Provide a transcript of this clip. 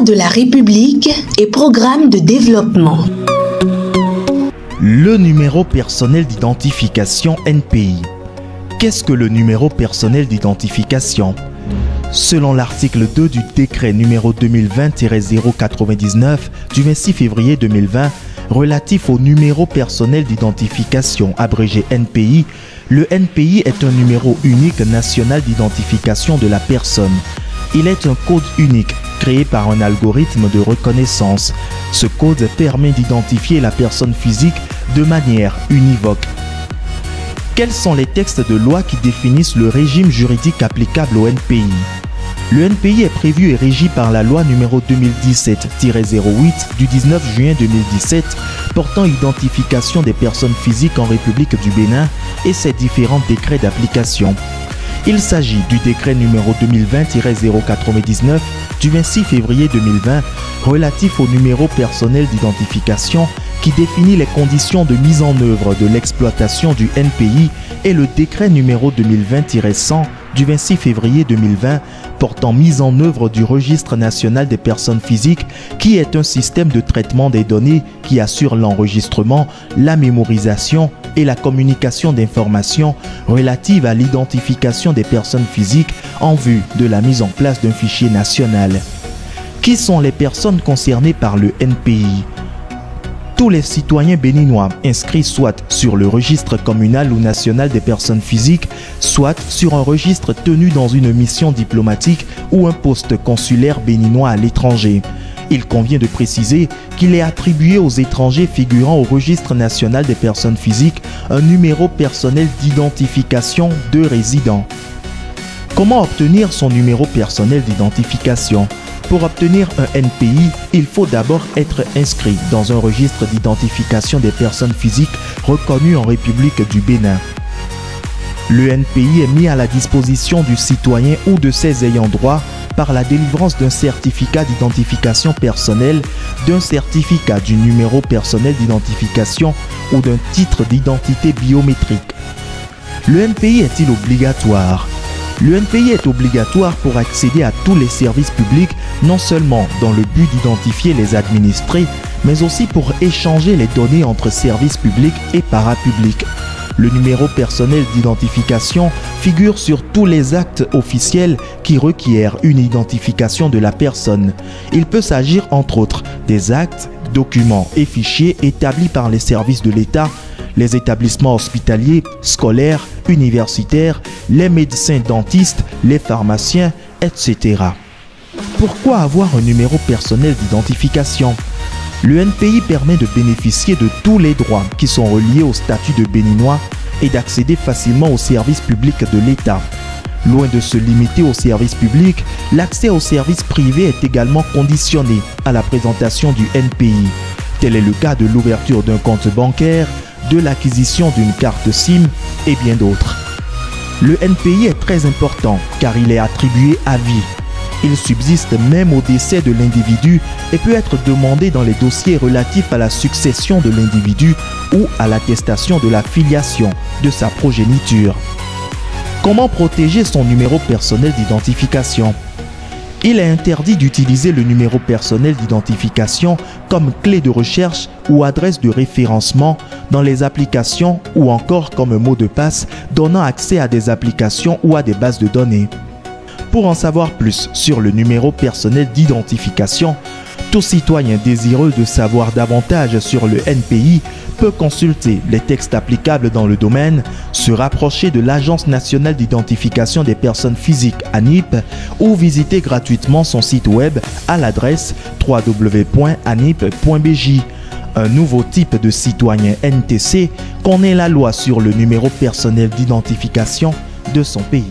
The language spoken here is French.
de la République et programme de développement. Le numéro personnel d'identification NPI. Qu'est-ce que le numéro personnel d'identification? Selon l'article 2 du décret numéro 2020-099 du 26 février 2020 relatif au numéro personnel d'identification abrégé NPI, le NPI est un numéro unique national d'identification de la personne. Il est un code unique créé par un algorithme de reconnaissance. Ce code permet d'identifier la personne physique de manière univoque. Quels sont les textes de loi qui définissent le régime juridique applicable au NPI? Le NPI est prévu et régi par la loi numéro 2017-08 du 19 juin 2017 portant identification des personnes physiques en République du Bénin et ses différents décrets d'application. Il s'agit du décret numéro 2020-099 du 26 février 2020 relatif au numéro personnel d'identification qui définit les conditions de mise en œuvre de l'exploitation du NPI et le décret numéro 2020-100 du 26 février 2020 portant mise en œuvre du registre national des personnes physiques qui est un système de traitement des données qui assure l'enregistrement, la mémorisation et la communication d'informations relatives à l'identification des personnes physiques en vue de la mise en place d'un fichier national. Qui sont les personnes concernées par le NPI? Tous les citoyens béninois inscrits soit sur le registre communal ou national des personnes physiques, soit sur un registre tenu dans une mission diplomatique ou un poste consulaire béninois à l'étranger. Il convient de préciser qu'il est attribué aux étrangers figurant au registre national des personnes physiques un numéro personnel d'identification de résident. Comment obtenir son numéro personnel d'identification? Pour obtenir un NPI, il faut d'abord être inscrit dans un registre d'identification des personnes physiques reconnu en République du Bénin. Le NPI est mis à la disposition du citoyen ou de ses ayants droit par la délivrance d'un certificat d'identification personnelle, d'un certificat du numéro personnel d'identification ou d'un titre d'identité biométrique. Le NPI est-il obligatoire? Le NPI est obligatoire pour accéder à tous les services publics, non seulement dans le but d'identifier les administrés, mais aussi pour échanger les données entre services publics et parapublics. Le numéro personnel d'identification figure sur tous les actes officiels qui requièrent une identification de la personne. Il peut s'agir entre autres des actes, documents et fichiers établis par les services de l'État, les établissements hospitaliers, scolaires, universitaires, les médecins dentistes, les pharmaciens, etc. Pourquoi avoir un numéro personnel d'identification? Le NPI permet de bénéficier de tous les droits qui sont reliés au statut de Béninois et d'accéder facilement aux services publics de l'État. Loin de se limiter aux services publics, l'accès aux services privés est également conditionné à la présentation du NPI. Tel est le cas de l'ouverture d'un compte bancaire, de l'acquisition d'une carte SIM et bien d'autres. Le NPI est très important car il est attribué à vie. Il subsiste même au décès de l'individu et peut être demandé dans les dossiers relatifs à la succession de l'individu ou à l'attestation de la filiation de sa progéniture. Comment protéger son numéro personnel d'identification? Il est interdit d'utiliser le numéro personnel d'identification comme clé de recherche ou adresse de référencement dans les applications ou encore comme mot de passe donnant accès à des applications ou à des bases de données. Pour en savoir plus sur le numéro personnel d'identification, tout citoyen désireux de savoir davantage sur le NPI peut consulter les textes applicables dans le domaine, se rapprocher de l'Agence nationale d'identification des personnes physiques ANIP ou visiter gratuitement son site web à l'adresse www.anip.bj. Un nouveau type de citoyen NTC connaît la loi sur le numéro personnel d'identification de son pays.